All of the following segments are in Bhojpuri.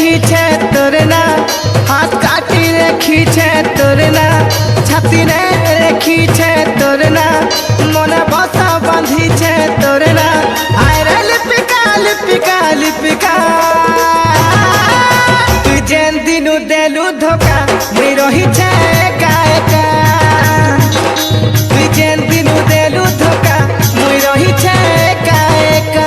खींचे तोरे ना हाथ काटी रे खींचे तोरे ना छाती रे खींचे तोरे ना मने बसा बांधी छे तोरे ना हाय रे लिपिका लिपिका लिपिका तू जेन दिनु देलु धोखा मुई रही छे एका एका तू जेन दिनु देलु धोखा मुई रही छे एका एका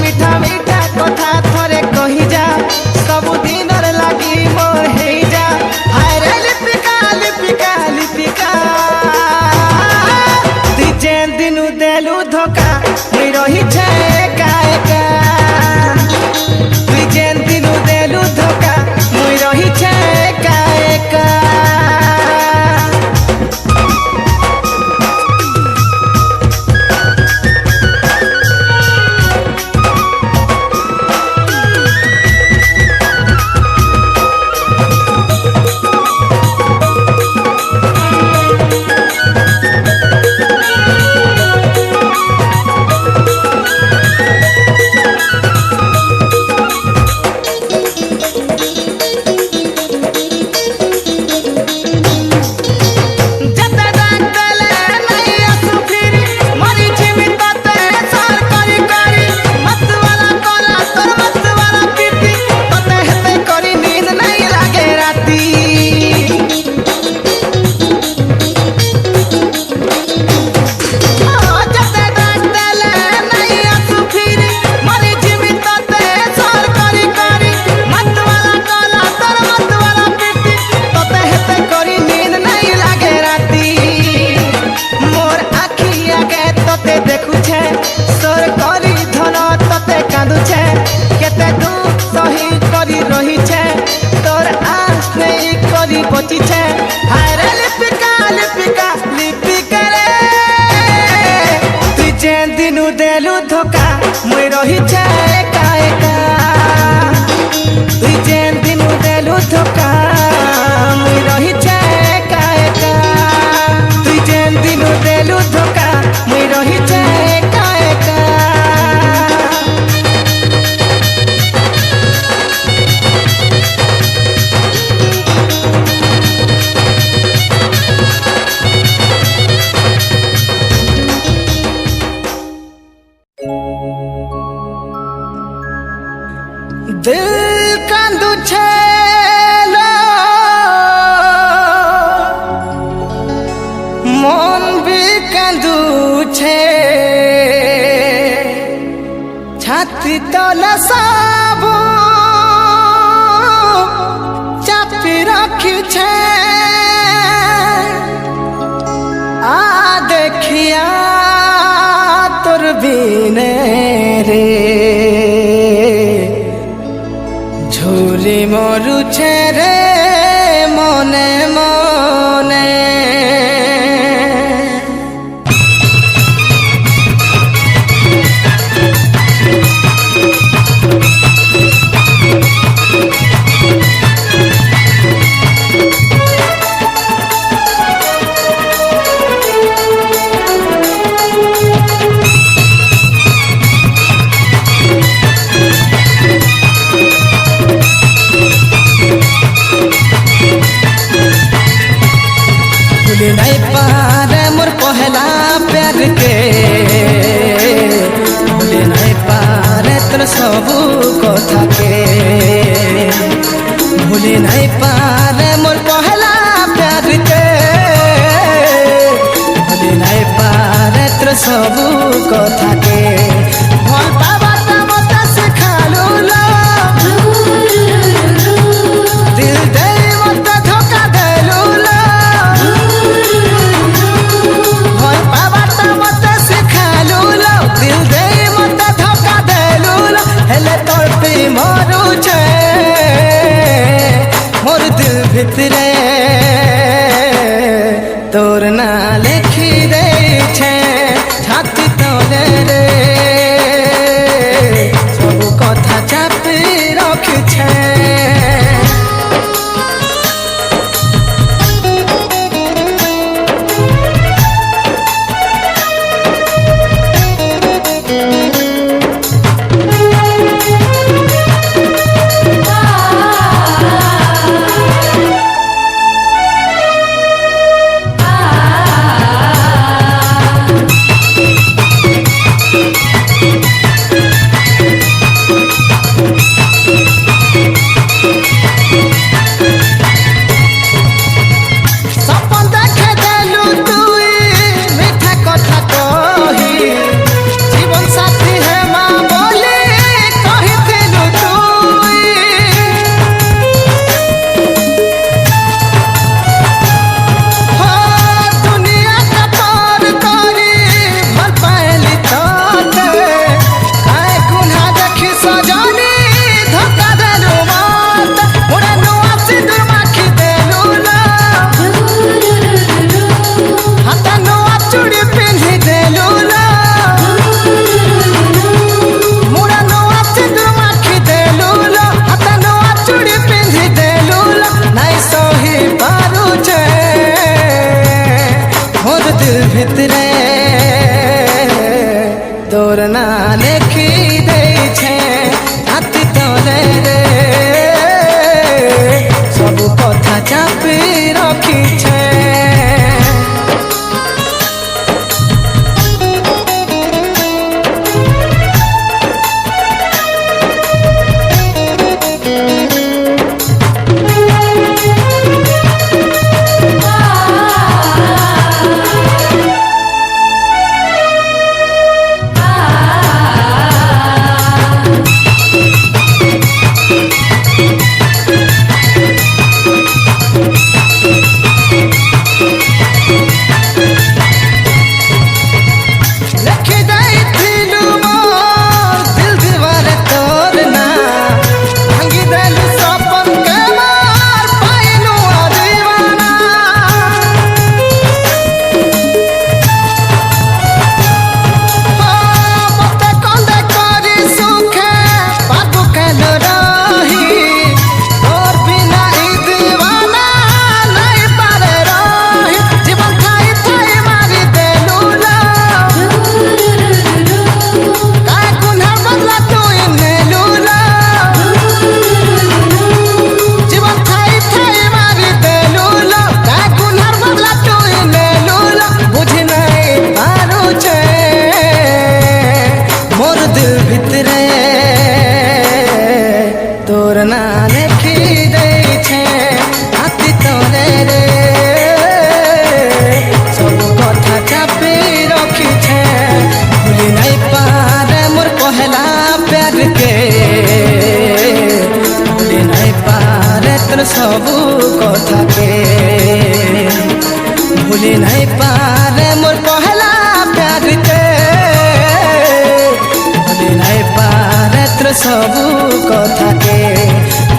मीठा मीठा कथा थोरे कही जा सब दिन लगी मोर हे जा हाय रे लिपिका लिपिका लिपिका तू जेन दिनु देलु धोखा मुई रही छे एका एका तू जेन दिनु देलु धोखा मुई रही छे एका एका बची छे हाय रे लिपिका लिपिका लिपिका रे तू जेन दिनु देलु धोखा मुई रही छे एका एका तू जेन दिनु देलु धोखा मुई रही छे एका एका तू जेन दिनु देलु धोखा मुई रही छे एका एका दिल कांदू छेलो मन भी कांदू छे छाती तले सबू चापी रखी छे आ देखिया तोर बिने रे झूरी मरु छे रे मने मने सबू कथा के भल पावाटा मते सिखालु लो दिल दे मते धोखा देलु लो भल पावाटा मते सिखालु लो दिल दे मते धोखा देलु लो हेले तोर पे मरु छे मोर दिल भितरे तोर ना लिखी दे छे छाती तले रे सब कथा चापी रखी छे भितरे तोर ना लिखी दे छे हाथी तले रे सब कथा चापी रखी छे तोर ना लिखी दे छे हाथी तले रे सब कथा चापी रखी छे भूली नहीं पारे मोर पहला प्यार के भूली नहीं पारे तोर सब कथा के भूली नहीं पारे मोर पहला प्यार के भूली नहीं पारे तोर सब कथा के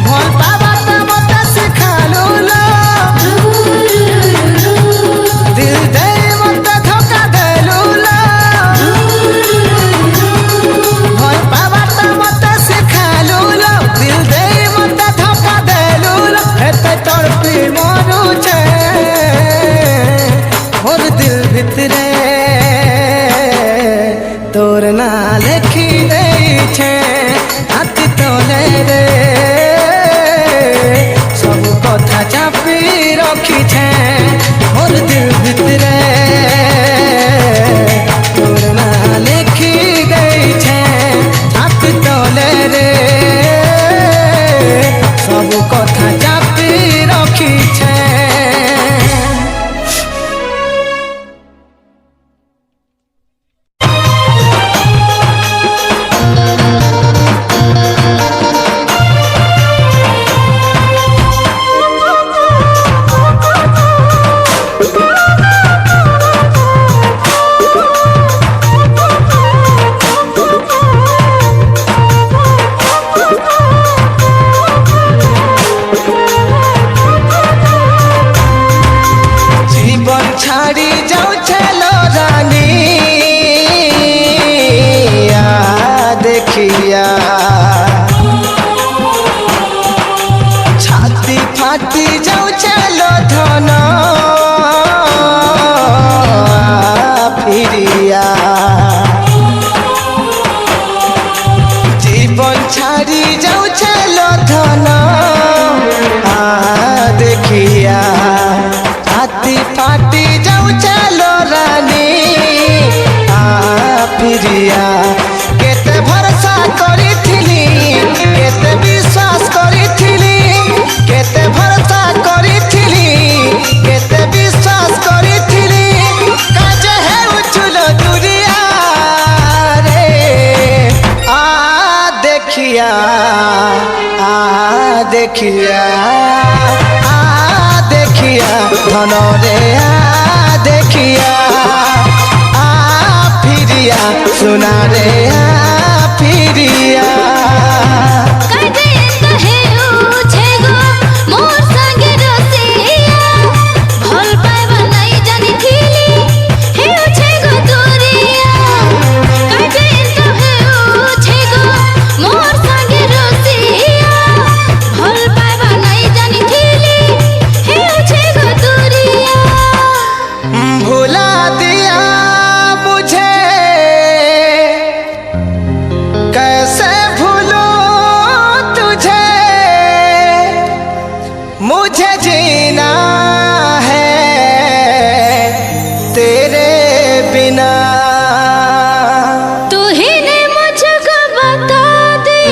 भल पावाटा मते सिखालु लो दिल दे मते धोखा देलु लो भल पावाटा मते सिखालु लो दिल दे मते धोखा देलु लो हेते तोर पे मरु छे मोर दिल भितरे तोर ना लिखी दे छे हाथी देखिया धन रे देखिया फिरिया सुना रे फिरिया मुझे जीना है तेरे बिना तू ही ने मुझको बता दे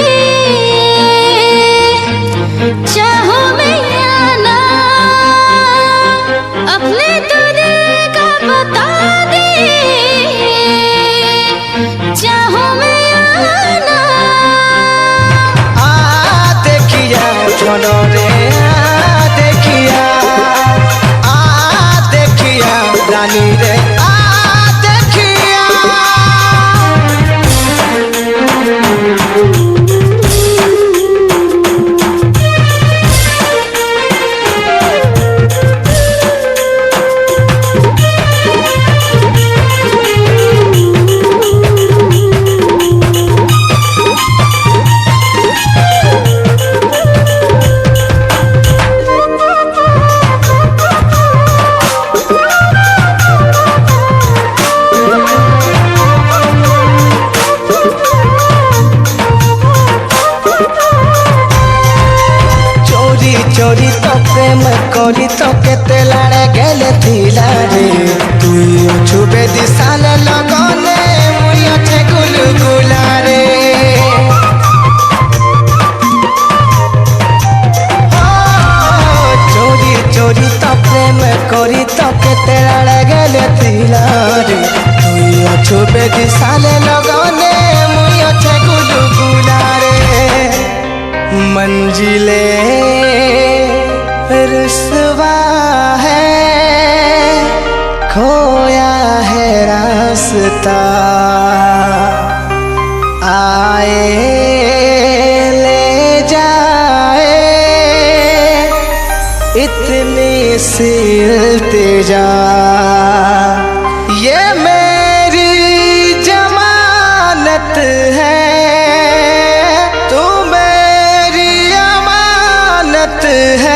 चाहो मैं या ना अपने तुझे का बता दे चाहो मैं या ना देखिया छोड़ो रे रानी रे देखिया चोरी तो प्रेम करी तो केते लाड़े गेले थिला रे तुई छुबे दिसाले लगने मुई अच्छे गुलगुला रे चोरी चोरी तो प्रेम करी तो केते लाड़े गेले थिला रे तुई छुबे दिसाले लगने मुई अच्छे गुलगुला रे मंजिले रुसवा है खोया है रास्ता आए ले जाए इतनी सी इल्तिजा ये मेरी जमानत है तू मेरी अमानत है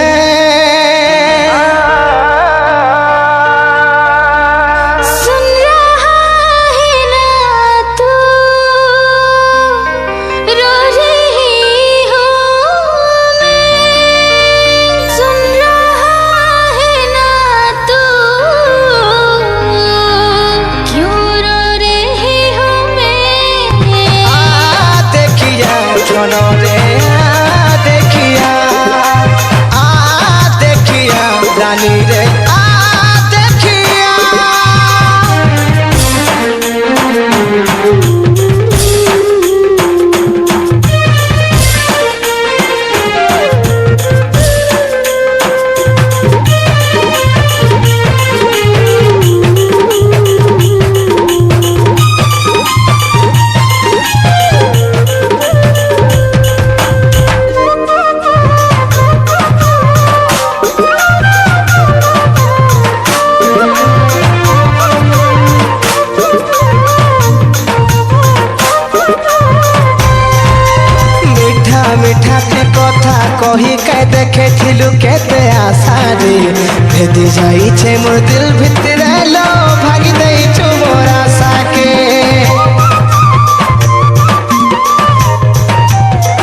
रानी रे देखिया मिठा के कथा कही के देखे थिलु केते आशा रे भेदी जाई छे मोर दिल भितरे लो भागी देई छु मोर आशा के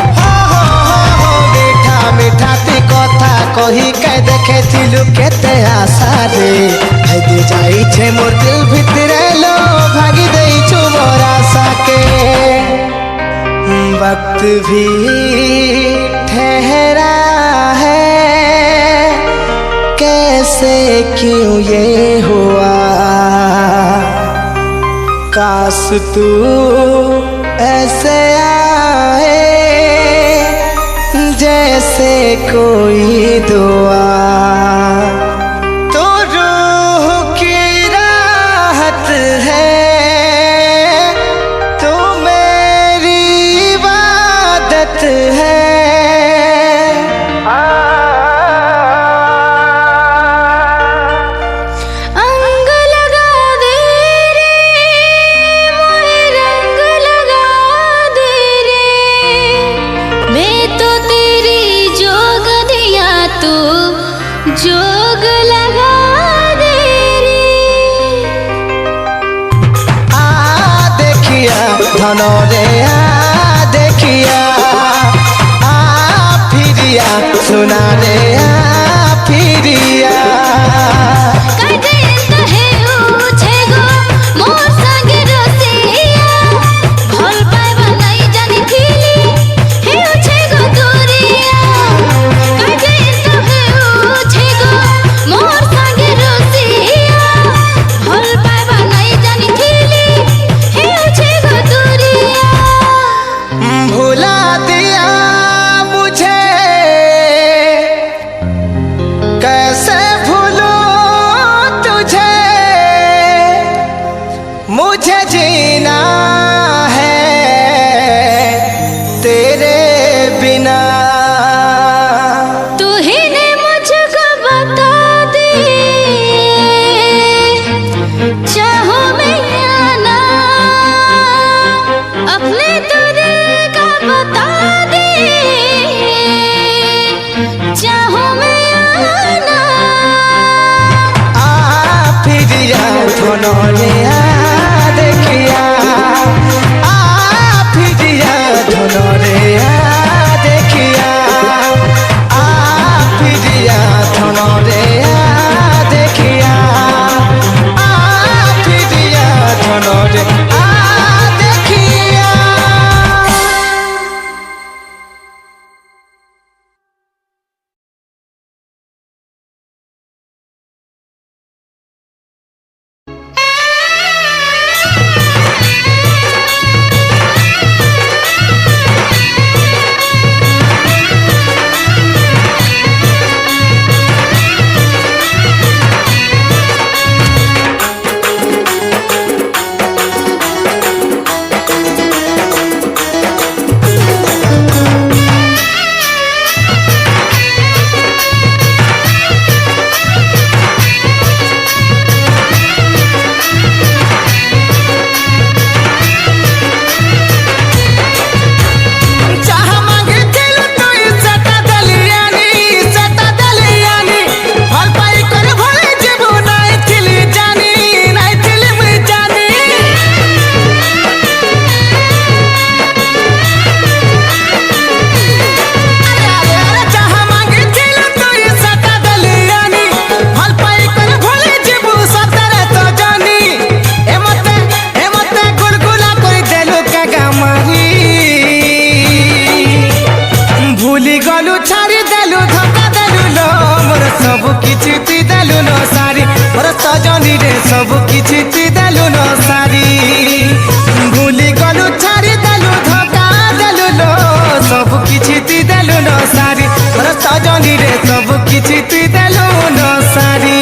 हो मिठा मिठा के कथा कही के देखे थिलु केते आशा रे भेदी जाई छे मोर दिल भितरे लो भागी देई छु मोर आशा के वक्त भी ठहरा है कैसे क्यों ये हुआ काश तू ऐसे आए जैसे कोई दुआ तो रूह की राहत है, तो मेरी इबादत है। अंग लगा दे रे मोहे रंग लगा दे रे, मैं तो तेरी जोग दिया तू जोग लगा दे रे। देखिया धनो रे देखिया फिरिया सुना रे फिरिया। मुझे जीना है तेरे बिना। तू ही ने मुझको बता दे चाहो मैं या ना, अपने तो दिल का बता दे चाहो मैं या ना। फिरिया धनो रे देखिया फिरिया धनो रे देखिया फिरिया धनो रे देखिया फिरिया धनो रे देखिया। सजनी रे सब किछि तु देलु न सारी, भूली गलु छाड़ी देलु धोखा देलु लो सब किछि तु देलु न सारी। सजनी रे सब किछि तु देलु न सारी।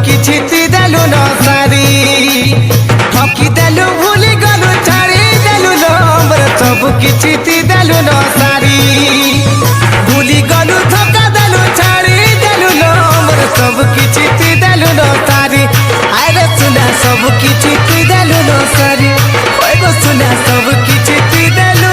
କିଛି ଦେଲୁ ନ ସାରି ଠକି ଦେଲୁ ଭୁଲି ଗଲୁ ଛାଡ଼ି ଦେଲୁ ନମ୍ବର ସବୁ କିଛି ଦେଲୁ ନ ସାରି ଭୁଲି ଗଲୁ ଧୋକା ଦେଲୁ ଛାଡ଼ି ଦେଲୁ ନମ୍ବର ସବୁ କିଛି ଦେଲୁ ନ ସାରି ଆରେ ସୁନା ସବୁ କିଛି ଦେଲୁ ନ ସାରି ସୁନା ସବୁ କିଛି ଦେଲୁ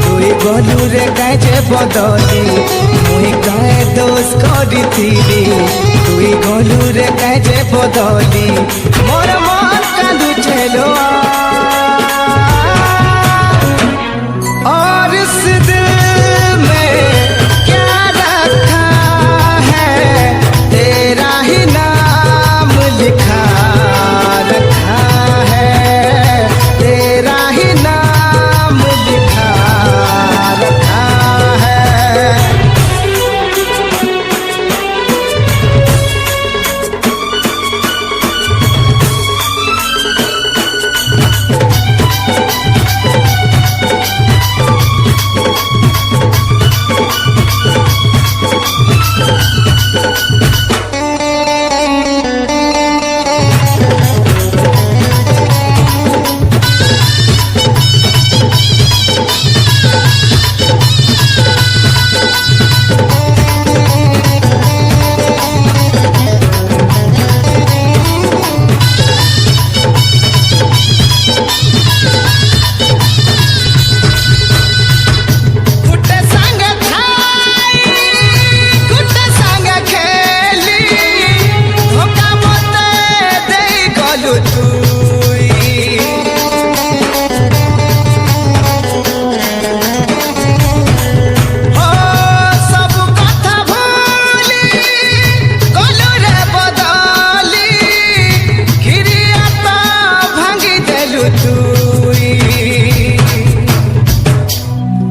তুই গলু রে কাজে বদলি মুই কায়ে দোষ করিছিলি তুই গলু রে কাজে বদলি মোর মন কাঁদুছে লো और इस दिल में क्या रखा है तेरा ही नाम लिखा रखा है तेरा ही नाम लिखा रखा है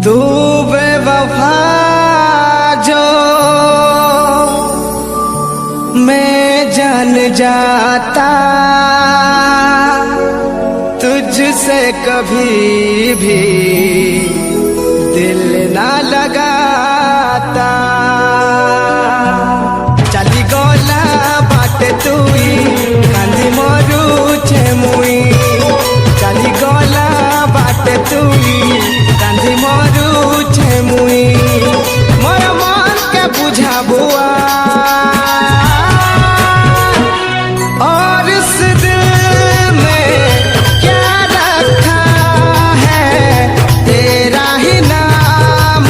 तू बेवफा जो मैं जान जाता तुझसे कभी भी दिल ना लगाता चली गोला बाटे तुई कांदी मोरू छे मुई चली गोला बाटे तुई कांदी मोरू छे मुई मोर मन के बुझा बुआ और इस दिल में क्या रखा है तेरा ही नाम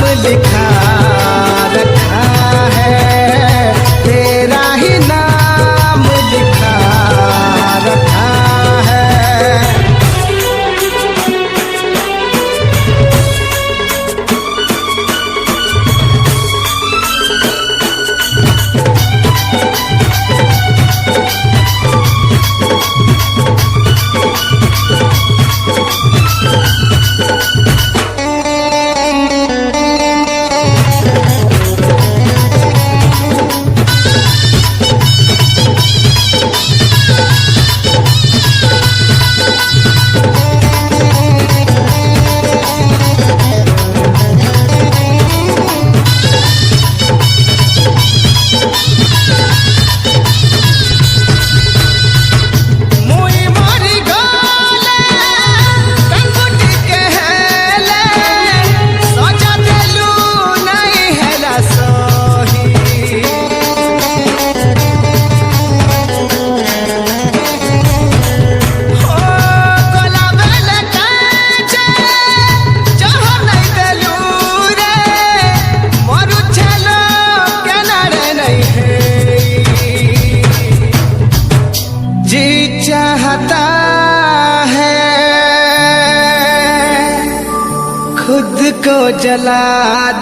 जला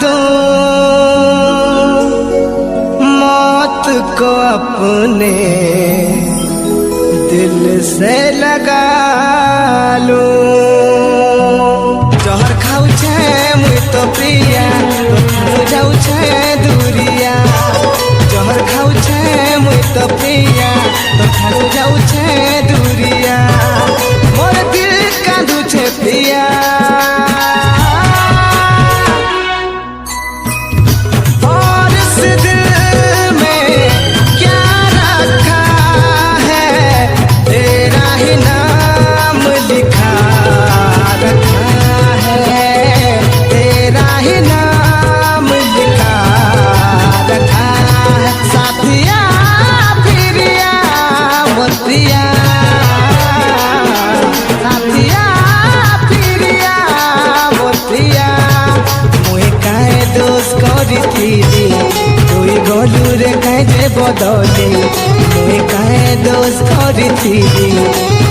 दूं, मौत को अपने दिल से लगा लूं। जहर खाऊ छे मुई तो प्रिया, तो जाऊ छे दूरिया। जहर खाऊ छे मुई तो प्रिया, तो जाऊ छे दूरिया। मोर दिल कांदू छे प्रिया, और इस दिल में क्या रखा है, तेरा ही नाम लिखा रखा है, तेरा ही नाम लिखा रखा है। साथिया फिरिया मोतिया, साथिया फिरिया मोतिया। मुई काहे दोष करिथिली, तुई गलु रे काहे जे बदली। मुई काहे दोष करिथिली,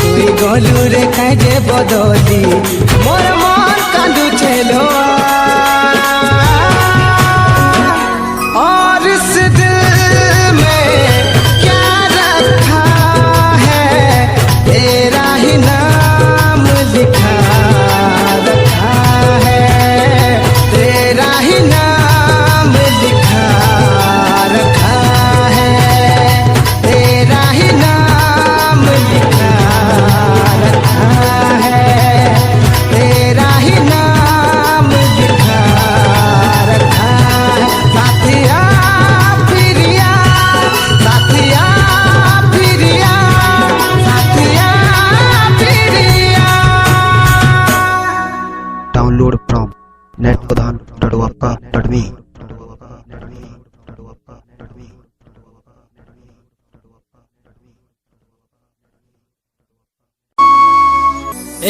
तुई गलु रे काहे जे बदली। मोर मन कांदु छेलो, और इस दिल में क्या रखा है, तेरा ही नाम लिखा रखा है, तेरा ही नाम लिखा रखा है, तेरा ही नाम लिखा रखा है, तेरा ही नाम लिखा रखा है। साथिया फिरिया, साथिया फिरिया, साथिया फिरिया। Download from netpradhan.me।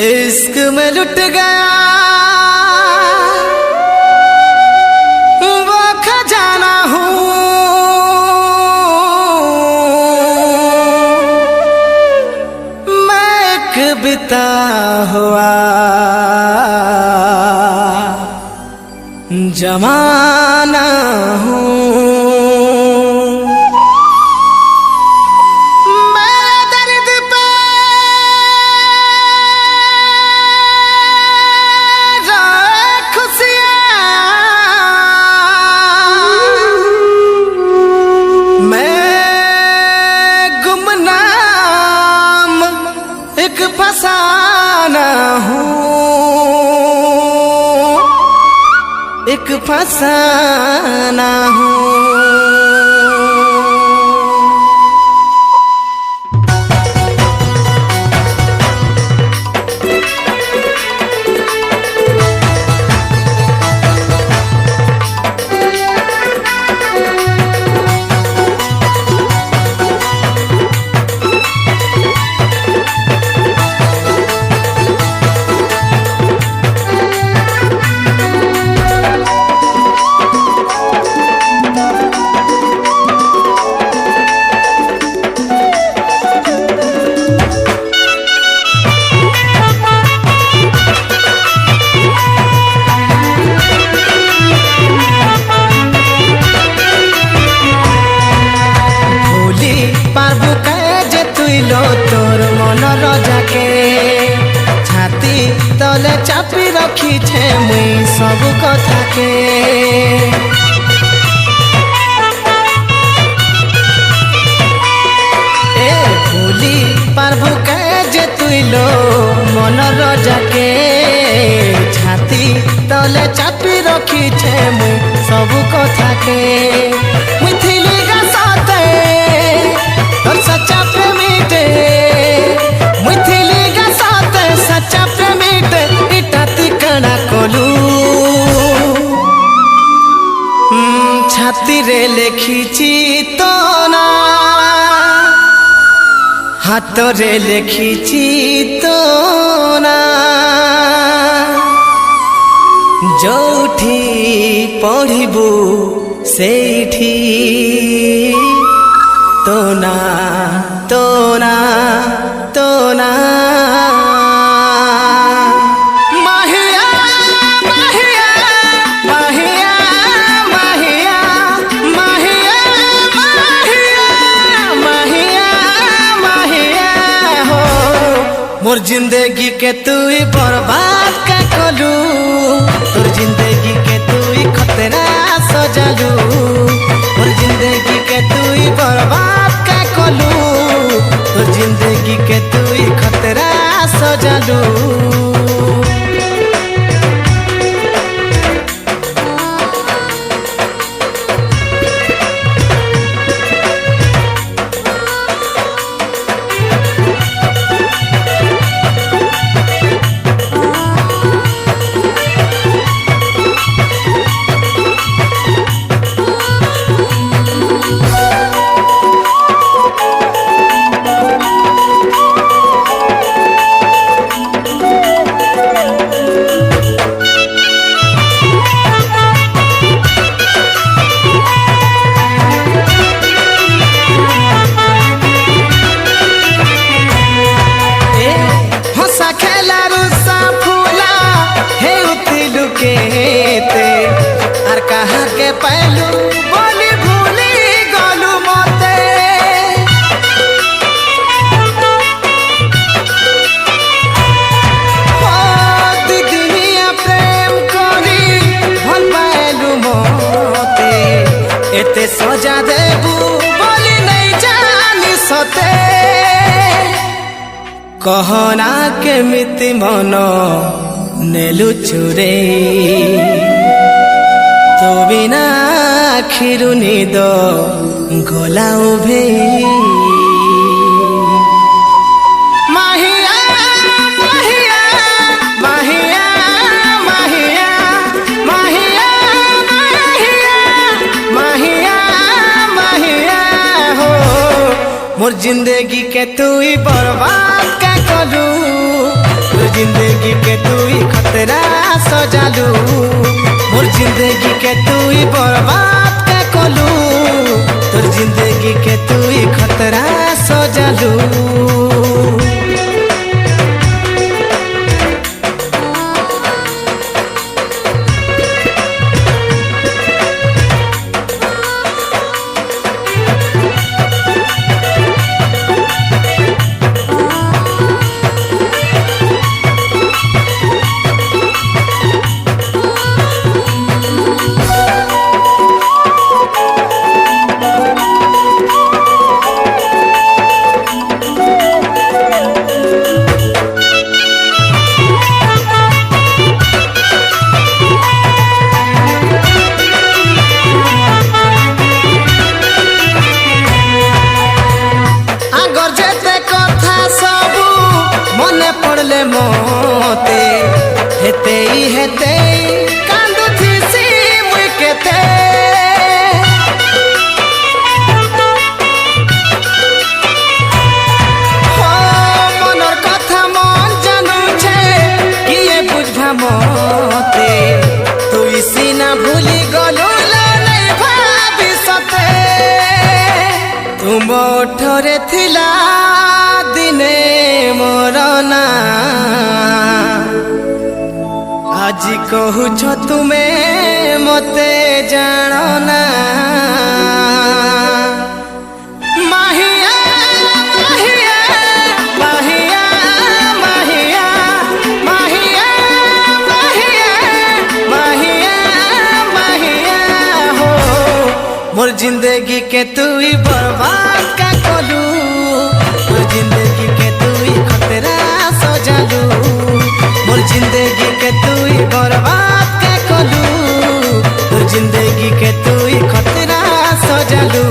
इश्क में लुट गया वो खजाना हूँ, मैं एक बिता हुआ जमाना हूँ। मेरे दर्द पे रोए खुशियाँ, मैं गुमनाम एक फसाना हूँ, एक फसाना हूँ। तोर मन रजाके छाती तले चापी रखी छे मुई सब कथा के। ए भूली पारबू के जे तुई लो मन रजाके छाती तले चापी रखी छे मुई सब कथा के। मुई थिली गा साथे तोर सच्चा प्रेमी टे, मुई थिली गा साथे सच्चा प्रेमी टे। इटा तिकड़ा कलू छाती रे लेखिची तो ना, हाथ रे लेखिची तो ना। जोठी पढ़िबू सेठी तो ना तो ना तो ना। माहिया माहिया मोर जिंदगी के तू ही बर्बाद का कलू तोर जिंदगी के तू ही खतरा सजालू मोर जिंदगी के तू ही बर्बाद का कलू तोर जिंदगी के तू ही खतरा सजालू। पहलू बोली भूली गलू मोते दीदिया प्रेम करी भल पालू मोते एते सजा देबू बोली नहीं जानी सते कहना केमिति मन नेलु चुरे तो बिना आखिरु निद गला उभे माहिया माहिया माहिया माहिया माहिया माहिया माहिया माहिया हो मोर जिंदगी के तू ही बर्बाद का कलू तोर जिंदगी के तू ही खतरा सजालू मोर जिंदगी के तू ही बर्बाद का कलू तोर जिंदगी के तू ही खतरा सजालू। पड़ले मोते हेते ही हेते कांदू थी सी मुई केते हो मनर कथा मन जानू छे किए बुझा मोते तू इसी ना भूली गलू लो नहीं भाभी सते तुम ओठरे थिला दिने मोरना आज कहूछ तुम्हें मते जानना माहिया माहिया माहिया माहिया माहिया माहिया माहिया माहिया हो मोर जिंदगी के तू ही बर्बाद का कलू तोर जिंदगी के तू ही खतरा सजालू मोर जिंदगी के तू ही बर्बाद का कलू तोर जिंदगी के तू ही खतरा सजालू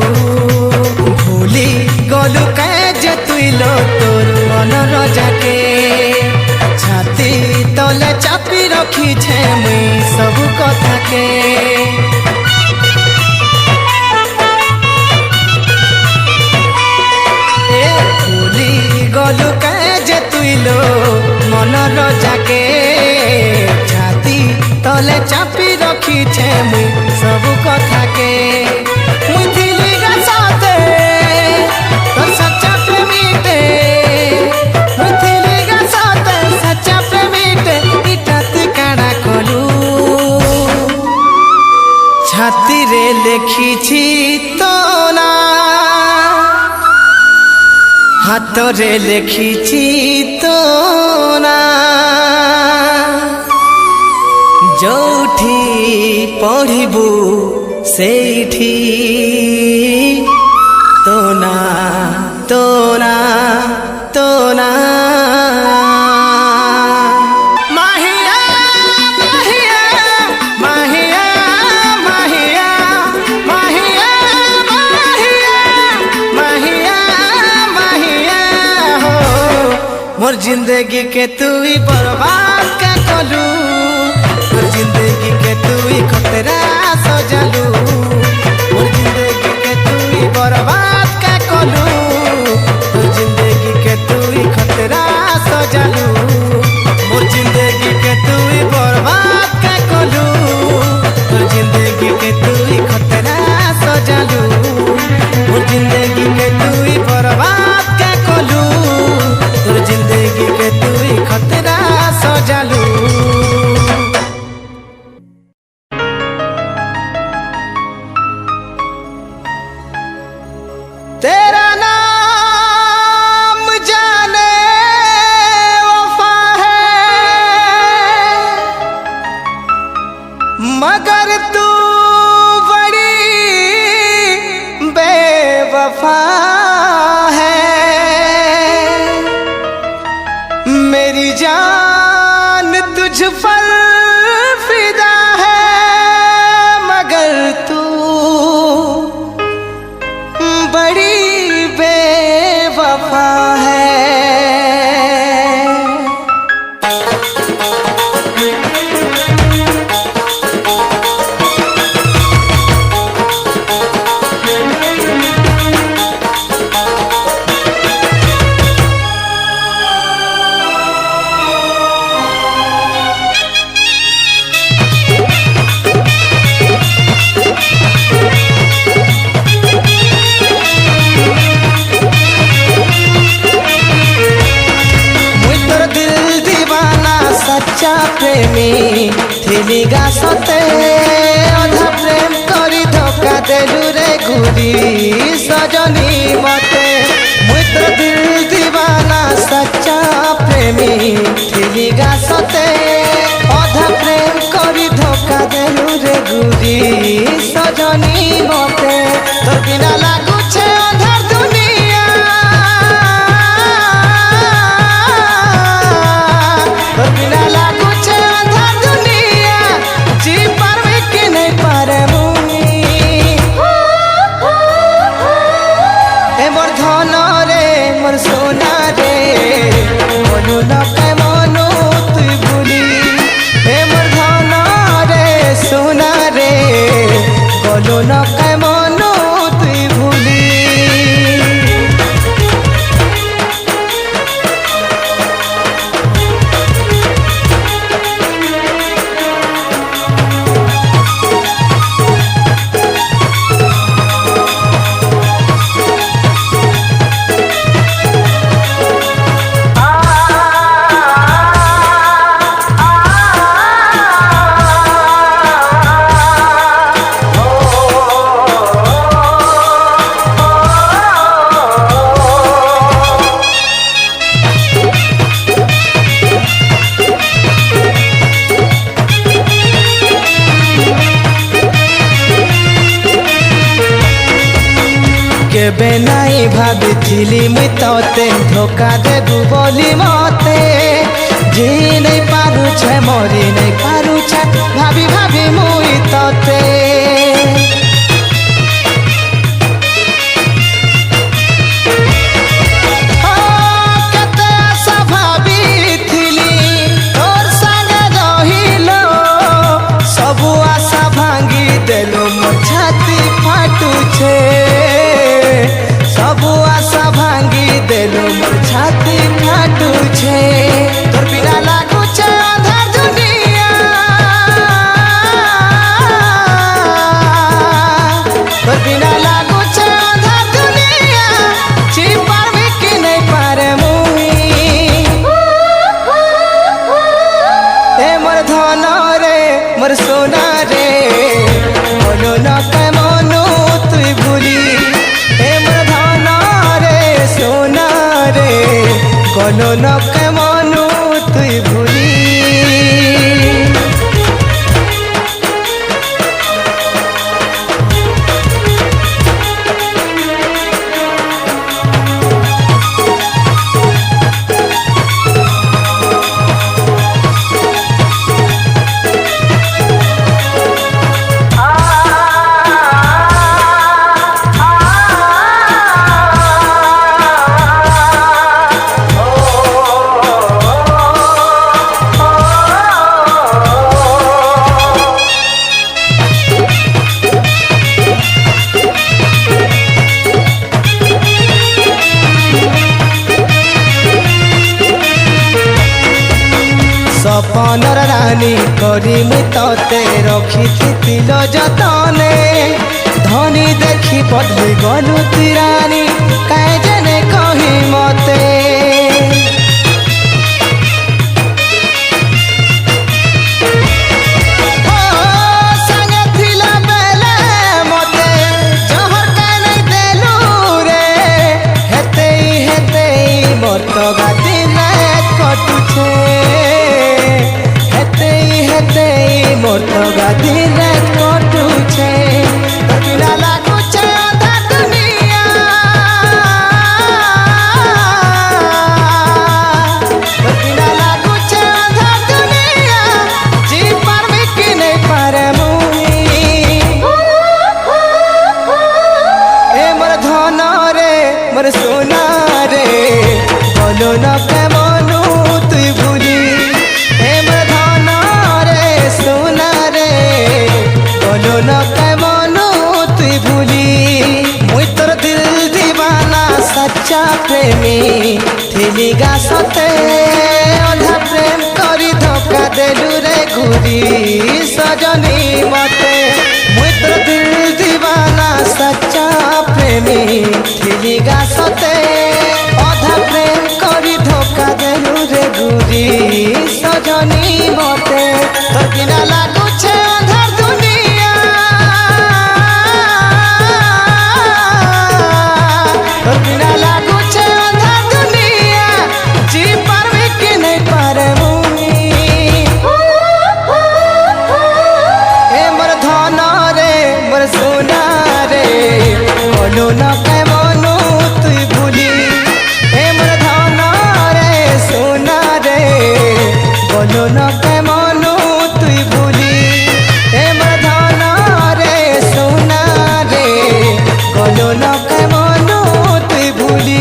भूली गलू जे तुई लो तोर मन रजा के छाती तले चापी रखी छे मुई सब कथा के गलू जे तुई लो मन रजा के छाती तले चापी रखी छे मुई सब कथा के मुई दिली गा साथे तो सच्चा प्रेमीटे मुई दिली गा साथे सच्चा प्रेमीटे इटात काड़ा कलू छाती रे लेखी छी तो ना हाथ रे लिखी तो पढ़िबू सेठी तो ना तो ना तो ना माहिया माहिया माहिया माहिया माहिया माहिया माहिया हो मोर जिंदगी के तू ही बर्बाद का कलू मोर जिंदगी के तू ही खतरा सजालू मोर जिंदगी के तू ही बर्बाद का कलू मोर जिंदगी के तू ही खतरा सजालू मोर जिंदगी के तू ही बर्बाद का कलू मोर जिंदगी के तू ही खतरा सजालू मोर जिंदगी के तू ही बर्बाद का कलू मोर जिंदगी के तू ही खतरा सजालू तेरा नाम जाने वफा है मगर तू बड़ी बेवफा है मेरी जान तुझ पर फिदा है मगर तू बड़ी बेवफा है सच्चा प्रेमी थिली गासते अधा प्रेम करी धोखा देलु रे घुरी सजनी मते मुई तो दिल दीवाना सच्चा प्रेमी थिली गासते अधा प्रेम करी धोखा देलु रे घुरी सजनी मते तोर बिना लागू छे अंधार दुनिया तोर बिना लागू छे अंधार दुनिया जी पारवे के नहीं पारे मुई ए मोर धन रे मोर सोना रे मनु न के मनु तुई भूली ए मोर धन रे सोना रे मनु न के मनु तुई भूली केबे नाई भाविथिली मुई तोते धोखा देबु बोली मते जी नहीं पारू छे मरी नहीं पारू छे भाभी भाभी मुई तोते केते आशा भाविथिली तोर संगे रहिलो सबु आशा भांगी देलो मोर छाती फाटू छे सबु आशा भांगी देलो मोर छाती फाटू छे तोर बिना लागू छे अंधार दुनिया तोर बिना लागू छे अंधार दुनिया जी पारवे कि नहीं पारे मुई ए मोर धन रे मोर सोना रे मनु न के मनु तुई भूली ए मोर धन रे सोना रे कोनो न के सपनर रानी करी मुई तते रखी जतने धनी देखी पधई गलु तिरानी काहे जने कही मते मोर तो गादी रात कटू छे बिना लागू छे आधा दुनिया बिना लागू छे आधा दुनिया जी पारबे कि नहीं पारे मुई ए मोर धन रे मोर सोना रे बोलो न के मनु तुई भूली ए मोर धन रे सोना रे बोलो न के मनु तुई भूली मुई तोर दिल दीवाना सच्चा प्रेमी थिली गा सते अधा प्रेम करी धोखा देलु रे घुरी सजनी मते मुई तोर दिल दीवाना सच्चा प्रेमी थिली गा सते अधा प्रेम करी धोखा देलु रे घुरी सजनी मते तो बिना लागू छे अंधार दुनिया तो बिना लागू छे अंधार दुनिया जी पारबे कि नहीं पारे मुई ए मोर धन रे मोर सोना रे बोलो न के मनु तुई भूली ए मोर धन रे सोना रे बोलो न के मनु तुई भूली ए मोर धन रे सोना रे बोलो न के मनु तुई भूली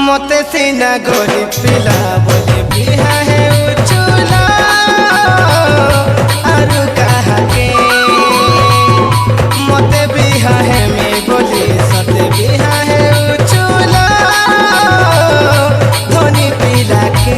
मते सीना गोरी पिला बोले बिहा है उचुला आरु कहा के मते बिहा है में बोली सते बिहा है उचुला धोनी पिला के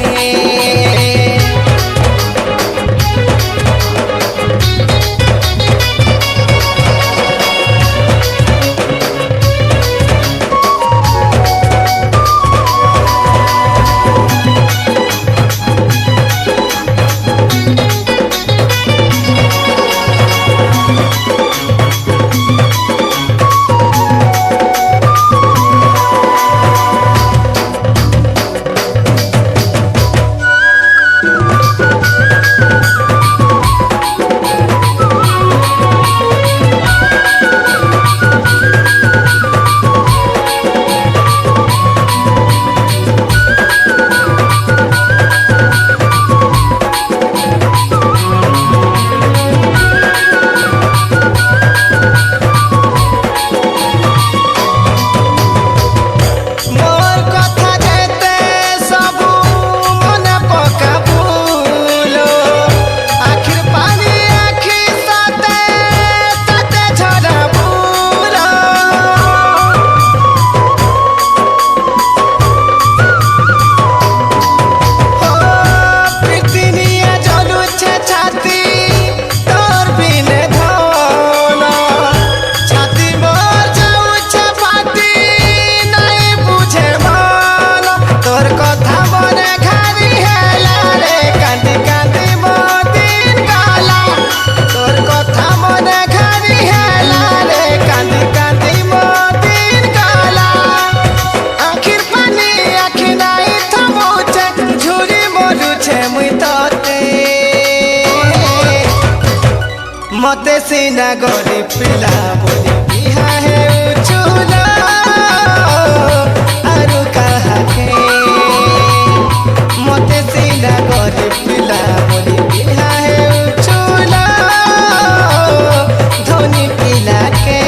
मते सीना गोरी पिला बोली बिहा है उचुला आरु कहा के मते सीना गोरी पिला बोली बिहा है उचुला धोनी पिला के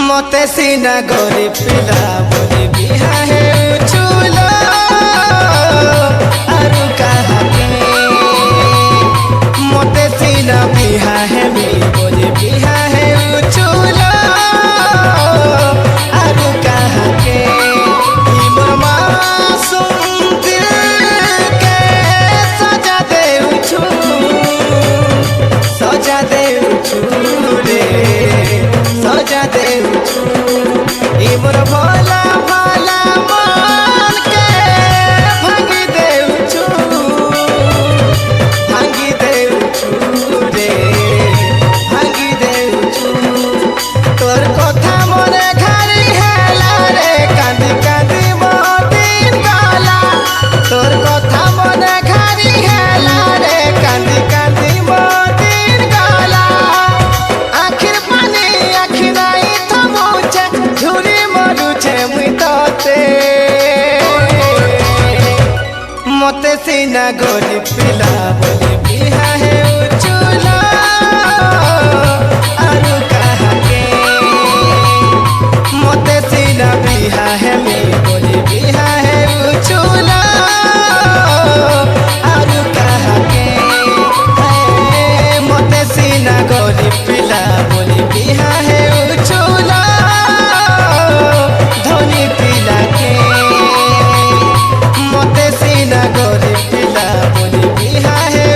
मते सीना गोरी पिला बोली बिहा है उचुला आरु कहा के मते सीना बिहा है मी बोली बिहा है उचुला आरु कहा के मोर मासूम दिल के सजा दे उचू सजा दे उचू रे सजा दे मोर भोला भोला मन के भांगी देउछु रे भांगी देउछु तोर कथा मोरे घरी हेला रे कांदी कांदी मोदिन गला तोर कथा मोरे घरी हेला रे कांदी कांदी मोदिन गला आखिर पानी आखि नाही थमुचे झुरी मरुचे मुई तोते मते सीना गोरी पिला बोली बिहा है उचुला आरु कहा के मते सीना बिहा है मी बोली बिहा है उचुला आरु कहा के मते सीना गोरी पिला बोली बिहा है उचुला धोनी पिला के मते सीना गोरी पिला बोली बिहा है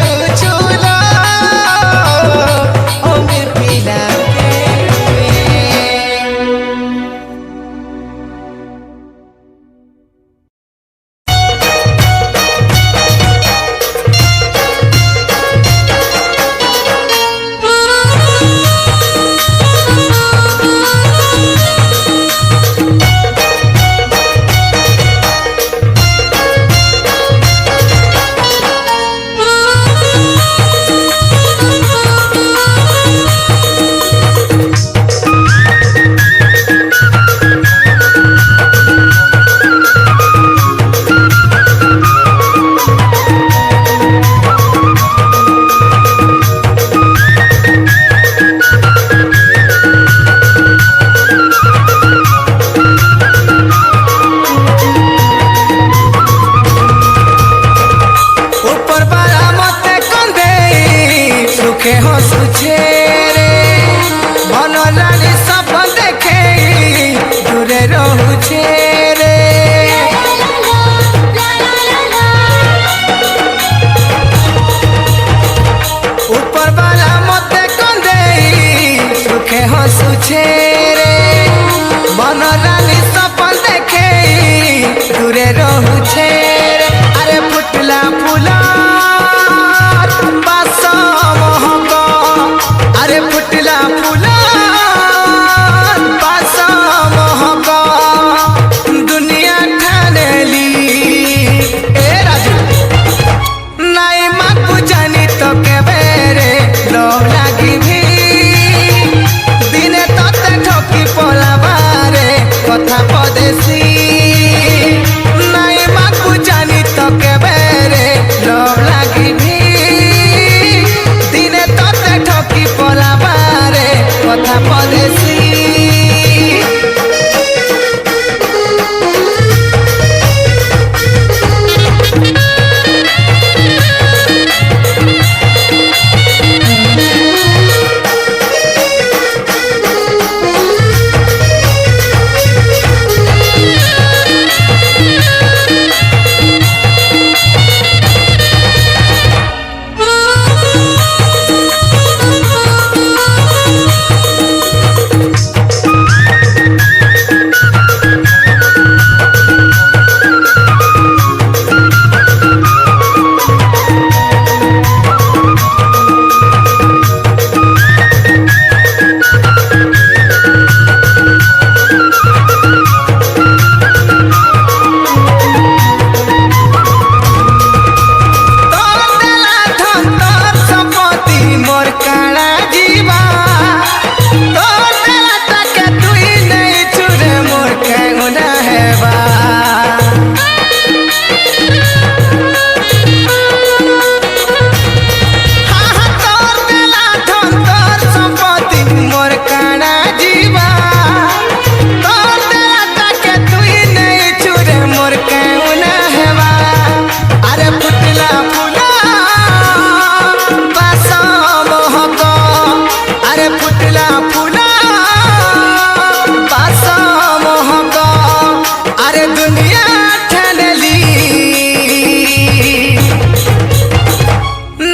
दुनिया ठनली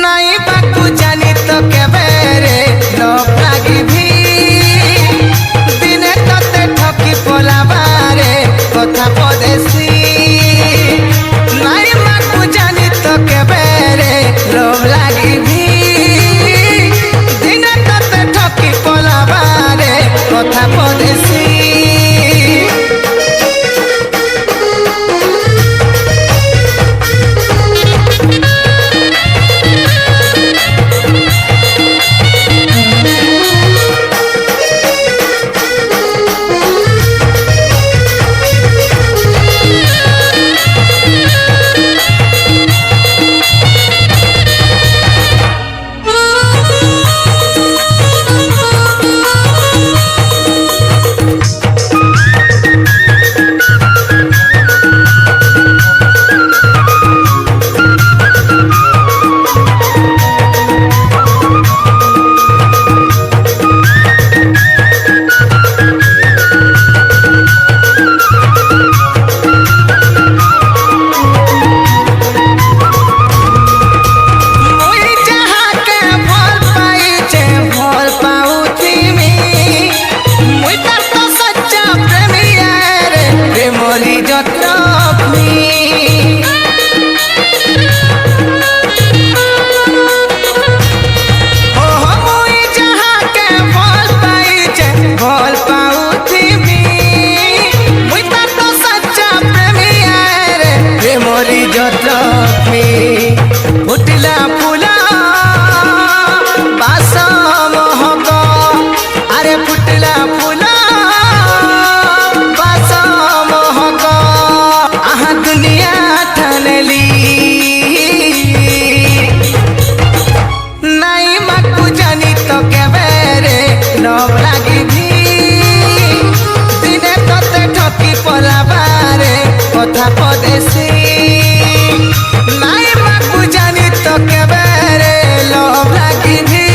नहीं बाकू जानी तो के बेरे लोभ लागी भी दिने तते ठकी पोला बारे कथा पदेसी नहीं बाकू जानी तो के बेरे लोभ लागी भी दिने तते ठकी पोला बारे कथा पदेसी फुटला फूला बासा महक अरे फुटला फूला बासा महक आहा दुनिया ठनली नहीं माकू जानी तो के बेरे लोभ लागी भी दिने तते ठकी पोला बारे कथा पदेसी नहीं माकू जानी तो के बेरे लोभ लागी भी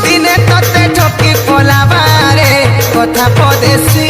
दिने तते ठकी पोला बारे कथा पदेसी